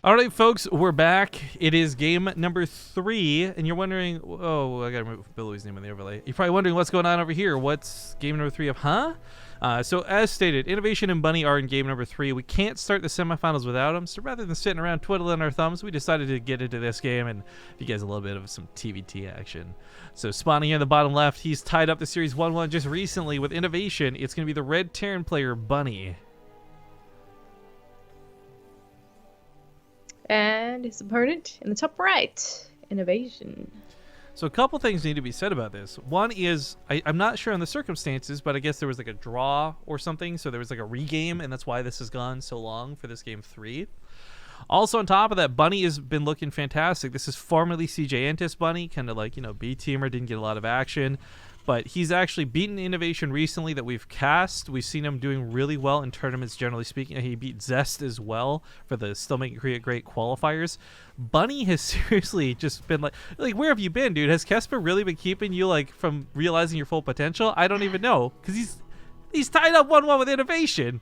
All right, folks, we're back. It is game number 3, and you're wondering, oh, I gotta remove Billy's name in the overlay. You're probably wondering what's going on over here. What's game number 3 of, huh? So as stated, INnoVation and Bunny are in game number 3. We can't start the semifinals without them, so rather than sitting around twiddling our thumbs, we decided to get into this game and give you guys a little bit of some TvT action. So spawning here in the bottom left, he's tied up the series 1-1 just recently with INnoVation. It's going to be the red Terran player, Bunny. And his opponent in the top right, INnoVation. So a couple things need to be said about this. One is, I'm not sure on the circumstances, but I guess there was like a draw or something, so there was like a regame, and that's why this has gone so long for this game 3. Also on top of that, Bunny has been looking fantastic. This is formerly CJ Antis Bunny, kind of like, you know, B-teamer, didn't get a lot of action. But he's actually beaten INnoVation recently that we've cast. We've seen him doing really well in tournaments, generally speaking. He beat Zest as well for the Still Making Korea Great qualifiers. Bunny has seriously just been like, where have you been, dude? Has Kesper really been keeping you like from realizing your full potential? I don't even know, because he's tied up 1-1 with INnoVation.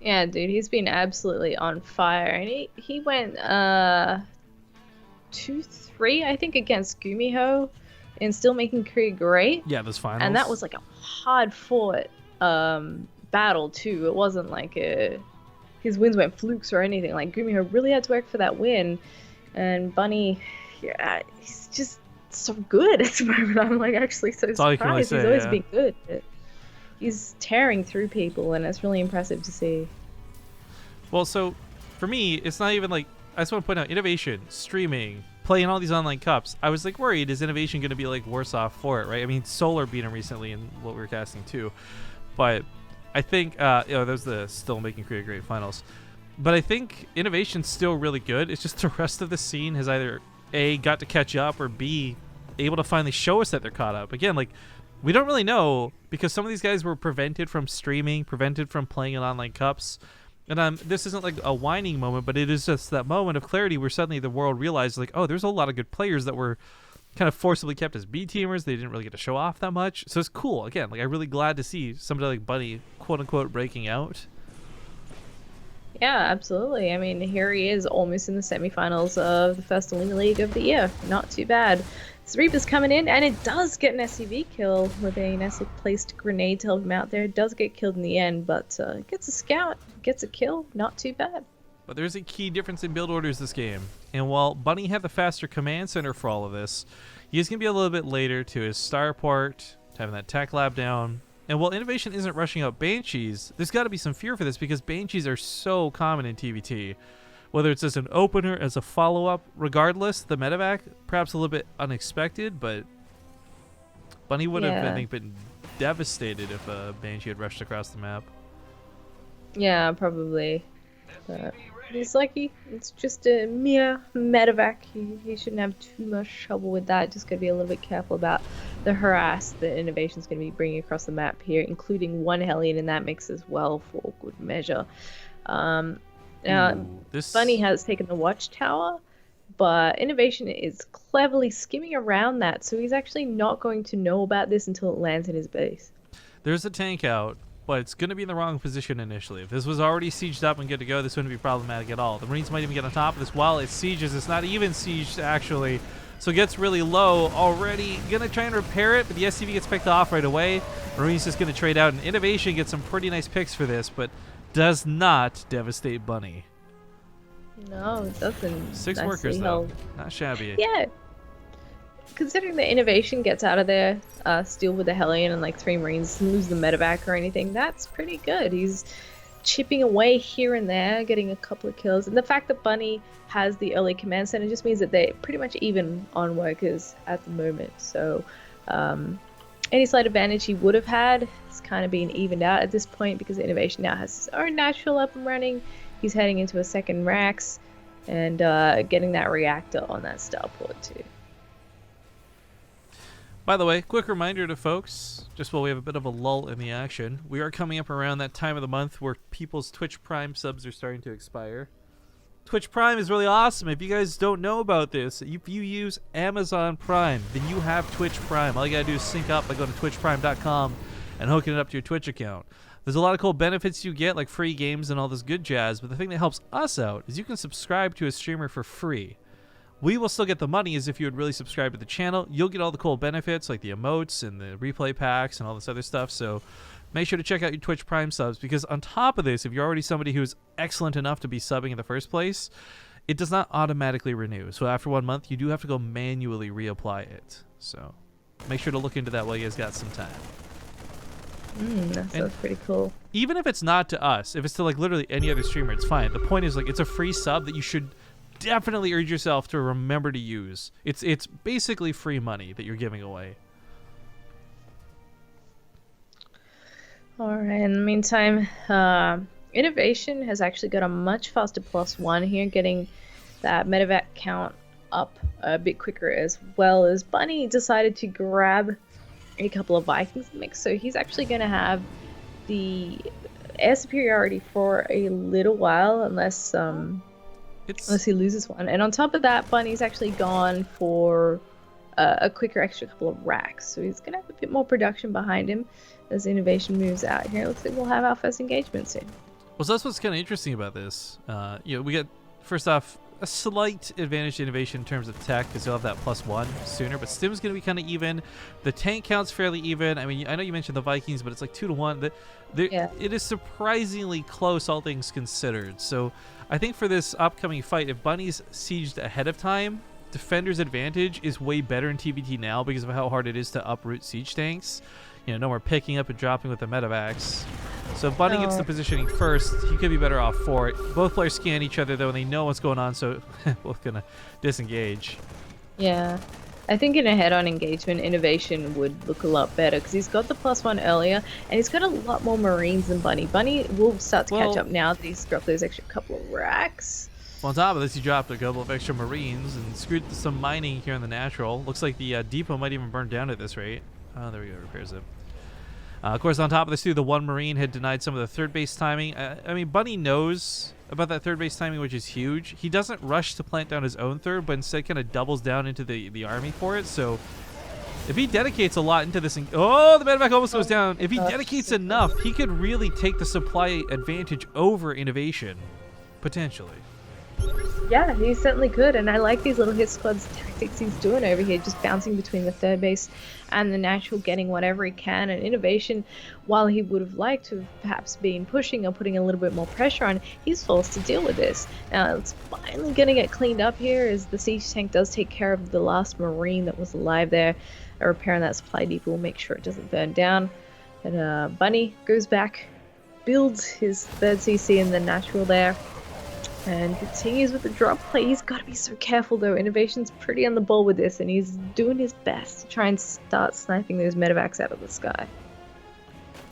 Yeah, dude, he's been absolutely on fire, and he went 2-3, I think, against Gumiho. And Still Making Korea Great. Yeah, those finals. And that was like a hard-fought battle, too. It wasn't like his wins weren't flukes or anything. Like, Gumiho really had to work for that win. And Bunny, yeah, he's just so good at the moment. I'm like actually so surprised. Really say, he's always been good. He's tearing through people, and it's really impressive to see. Well, so for me, it's not even like, I just want to point out, INnoVation, streaming, playing all these online cups. I was like worried, is INnoVation going to be like worse off for it, right? I mean, Solar beat him recently in what we were casting too, but I think you know, those the Still Making Korea Great finals. But I think INnoVation's still really good. It's just the rest of the scene has either A, got to catch up, or B, able to finally show us that they're caught up. Again, like, we don't really know, because some of these guys were prevented from streaming, prevented from playing in online cups. And this isn't like a whining moment, but it is just that moment of clarity where suddenly the world realized, like, oh, there's a lot of good players that were kind of forcibly kept as B-teamers. They didn't really get to show off that much. So it's cool. Again, like, I'm really glad to see somebody like Bunny, quote-unquote, breaking out. Yeah, absolutely. I mean, here he is almost in the semifinals of the first Olimoleague of the year. Not too bad. Reaper's coming in, and it does get an SCV kill with a nicely placed grenade to help him out there. It does get killed in the end, but gets a scout, gets a kill. Not too bad. But there's a key difference in build orders this game. And while Bunny had the faster command center for all of this, he's going to be a little bit later to his starport, to having that tech lab down. And while INnoVation isn't rushing out Banshees, there's got to be some fear for this, because Banshees are so common in TvT. Whether it's as an opener, as a follow-up, regardless, the medevac, perhaps a little bit unexpected, but Bunny would have, I think, been devastated if Banshee had rushed across the map. Yeah, probably. But he's lucky. It's just a mere medevac. He shouldn't have too much trouble with that. Just gotta be a little bit careful about the harass that INnoVation's going to be bringing across the map here, including one Hellion in that mix as well for good measure. Now, Bunny has taken the watchtower, but INnoVation is cleverly skimming around that, so he's actually not going to know about this until it lands in his base. There's a tank out, but it's going to be in the wrong position initially. If this was already sieged up and good to go, this wouldn't be problematic at all. The Marines might even get on top of this while it sieges. It's not even sieged, actually, so it gets really low already. Going to try and repair it, but the SCV gets picked off right away. Marines just going to trade out, and INnoVation gets some pretty nice picks for this, but does not devastate Bunny. No, it doesn't. 6 workers, though. Not shabby. Yeah. Considering the INnoVation gets out of there, still with the Hellion and like 3 Marines, lose the medevac or anything, that's pretty good. He's chipping away here and there, getting a couple of kills. And the fact that Bunny has the early command center just means that they're pretty much even on workers at the moment. So, any slight advantage he would have had is kind of being evened out at this point, because INnoVation now has his own natural up and running. He's heading into a second Rax and getting that reactor on that starport too. By the way, quick reminder to folks, just while we have a bit of a lull in the action, we are coming up around that time of the month where people's Twitch Prime subs are starting to expire. Twitch Prime is really awesome. If you guys don't know about this, if you use Amazon Prime, then you have Twitch Prime. All you gotta do is sync up by going to twitchprime.com and hooking it up to your Twitch account. There's a lot of cool benefits you get, like free games and all this good jazz, but the thing that helps us out is you can subscribe to a streamer for free. We will still get the money as if you would really subscribe to the channel. You'll get all the cool benefits like the emotes and the replay packs and all this other stuff. So make sure to check out your Twitch Prime subs, because on top of this, if you're already somebody who is excellent enough to be subbing in the first place, it does not automatically renew. So after 1 month, you do have to go manually reapply it. So make sure to look into that while you guys got some time. That sounds pretty cool. Even if it's not to us, if it's to like literally any other streamer, it's fine. The point is, like, it's a free sub that you should definitely urge yourself to remember to use. It's basically free money that you're giving away. All right. In the meantime, INnoVation has actually got a much faster +1 here, getting that medevac count up a bit quicker, as well as Bunny decided to grab a couple of Vikings mix, so he's actually going to have the air superiority for a little while, unless he loses one. And on top of that, Bunny's actually gone for a quicker extra couple of racks, so he's going to have a bit more production behind him as INnoVation moves out here. Looks like we'll have our first engagement soon. Well, so that's what's kind of interesting about this. We get, first off, a slight advantage to INnoVation in terms of tech, because you'll have that +1 sooner, but Stim's going to be kind of even. The tank count's fairly even. I mean, I know you mentioned the Vikings, but it's like 2 to 1. It is surprisingly close, all things considered. So I think for this upcoming fight, if Bunny's sieged ahead of time, Defender's advantage is way better in TvT now because of how hard it is to uproot siege tanks. No more picking up and dropping with the medevacs. So if Bunny gets the positioning first, he could be better off for it. Both players scan each other, though, and they know what's going on, so both going to disengage. Yeah. I think in a head-on engagement, INnoVation would look a lot better, because he's got the +1 earlier, and he's got a lot more Marines than Bunny. Bunny will start to catch up now that he's dropped those extra couple of racks. Well, on top of this, he dropped a couple of extra Marines and screwed some mining here in the natural. Looks like the depot might even burn down at this rate. Oh, there we go, repairs it. Of course, on top of this, too, the one Marine had denied some of the third base timing. I mean, Bunny knows about that third base timing, which is huge. He doesn't rush to plant down his own third, but instead kind of doubles down into the army for it. So if he dedicates a lot into this... Oh, the medevac almost goes down. If he dedicates enough, he could really take the supply advantage over INnoVation, potentially. Yeah, he certainly could, and I like these little hit squads tactics he's doing over here, just bouncing between the third base and the natural, getting whatever he can. And INnoVation, while he would have liked to have perhaps been pushing or putting a little bit more pressure on, he's forced to deal with this. Now, it's finally going to get cleaned up here as the siege tank does take care of the last Marine that was alive there. A repair on that supply depot will make sure it doesn't burn down. And Bunny goes back, builds his third CC in the natural there, and continues with the drop play. He's got to be so careful, though. INnoVation's pretty on the ball with this, and he's doing his best to try and start sniping those medevacs out of the sky.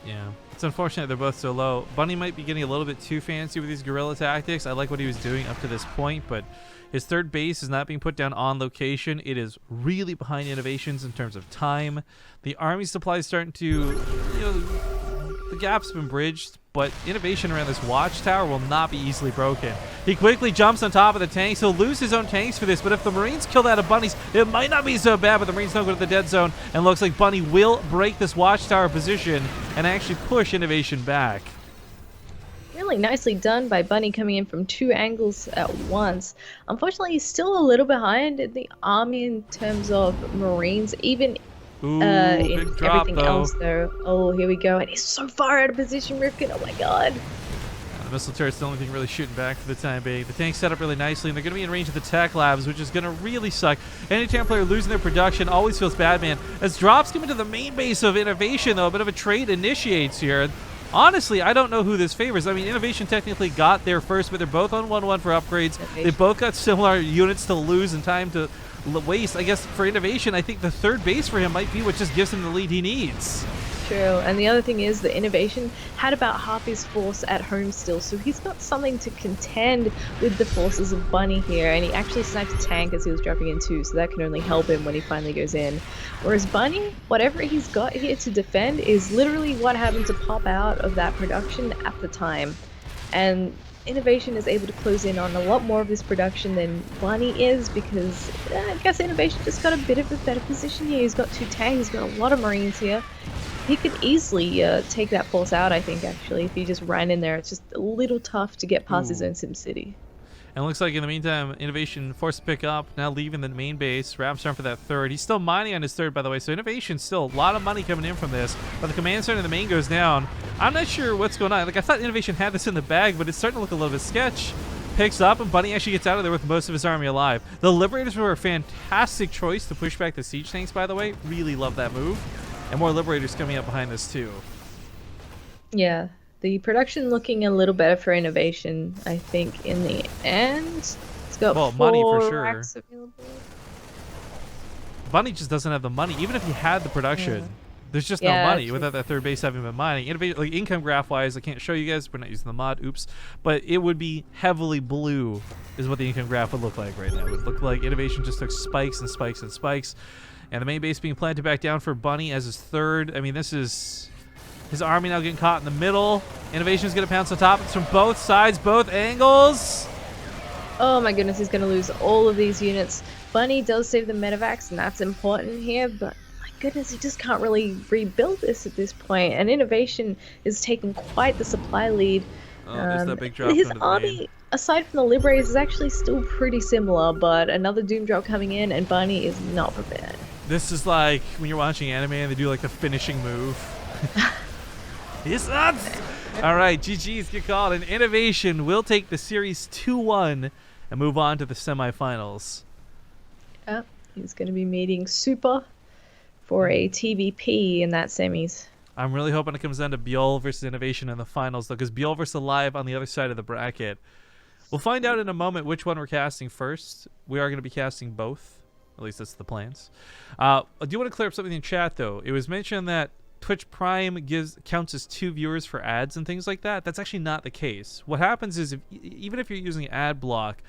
Yeah, it's unfortunate they're both so low. Bunny might be getting a little bit too fancy with these guerrilla tactics. I like what he was doing up to this point, but his third base is not being put down on location. It is really behind INnoVation's in terms of time. The army supply is starting to, the gap's been bridged, but INnoVation around this watchtower will not be easily broken. He quickly jumps on top of the tanks. He'll lose his own tanks for this, but if the Marines kill that of Bunny's, it might not be so bad, but the Marines don't go to the dead zone, and looks like Bunny will break this watchtower position and actually push INnoVation back. Really nicely done by Bunny, coming in from 2 angles at once. Unfortunately, he's still a little behind the army in terms of Marines, even Ooh, in big drop, everything though. else, though. Oh, here we go. And he's so far out of position, Rifkin. Oh my god. The missile turret's the only thing really shooting back for the time being. The tank's set up really nicely, and they're going to be in range of the tech labs, which is going to really suck. Any tank player losing their production always feels bad, man. As drops come into the main base of INnoVation, though, a bit of a trade initiates here. Honestly, I don't know who this favors. I mean, INnoVation technically got there first, but they're both on 1-1 for upgrades. They both got similar units to lose and time to waste. I guess for INnoVation, I think the third base for him might be what just gives him the lead he needs. True, and the other thing is that INnoVation had about half his force at home still, so he's got something to contend with the forces of Bunny here, and he actually sniped a tank as he was dropping in too, so that can only help him when he finally goes in. Whereas Bunny, whatever he's got here to defend is literally what happened to pop out of that production at the time. And INnoVation is able to close in on a lot more of this production than Bunny is, because I guess INnoVation just got a bit of a better position here. He's got 2 tanks, he's got a lot of Marines here. He could easily take that force out, I think, actually, if he just ran in there. It's just a little tough to get past his Ooh. own SimCity. And it looks like in the meantime, INnoVation forced to pick up, now leaving the main base. Raps around for that third. He's still mining on his third, by the way. So INnoVation still a lot of money coming in from this. But the command center in the main goes down. I'm not sure what's going on. Like, I thought INnoVation had this in the bag, but it's starting to look a little bit sketch. Picks up, and Bunny actually gets out of there with most of his army alive. The Liberators were a fantastic choice to push back the siege tanks, by the way. Really love that move. And more Liberators coming up behind this, too. Yeah, the production looking a little better for INnoVation, I think, in the end. It's got Well, 4 money for sure. racks available. Bunny just doesn't have the money. Even if he had the production, Yeah. there's just Yeah, no money true. without that third base having been mining. Like income graph-wise, I can't show you guys. We're not using the mod. Oops. But it would be heavily blue is what the income graph would look like right now. It would look like INnoVation just took spikes and spikes and spikes. And the main base being planted back down for Bunny as his third. I mean, this is his army now getting caught in the middle. INnoVation's going to pounce on top. It's from both sides, both angles. Oh my goodness, he's going to lose all of these units. Bunny does save the medevacs, and that's important here, but my goodness, he just can't really rebuild this at this point. And INnoVation is taking quite the supply lead. Oh, there's that big drop His into the army, main. aside from the Liberators, is actually still pretty similar, but another Doom drop coming in, and Bunny is not prepared. This is like when you're watching anime and they do like the finishing move. He's nuts! All right, GG's get called, and INnoVation will take the series 2-1 and move on to the semifinals. Yep, he's going to be meeting Super for a TvP in that semis. I'm really hoping it comes down to Bjol versus INnoVation in the finals, though, because Bjol versus Alive on the other side of the bracket. We'll find out in a moment which one we're casting first. We are going to be casting both. At least that's the plans. I do want to clear up something in chat, though. It was mentioned that Twitch Prime counts as 2 viewers for ads and things like that. That's actually not the case. What happens is, even if you're using ad block,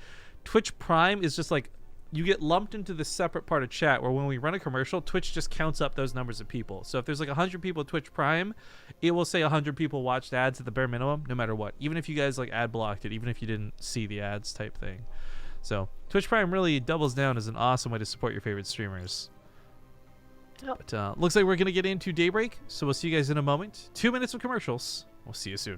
Twitch Prime is just like, you get lumped into this separate part of chat where when we run a commercial, Twitch just counts up those numbers of people. So if there's like 100 people at Twitch Prime, it will say 100 people watched ads at the bare minimum, no matter what. Even if you guys like ad blocked it, even if you didn't see the ads type thing. So Twitch Prime really doubles down as an awesome way to support your favorite streamers. But looks like we're going to get into Daybreak, so we'll see you guys in a moment. 2 minutes of commercials. We'll see you soon.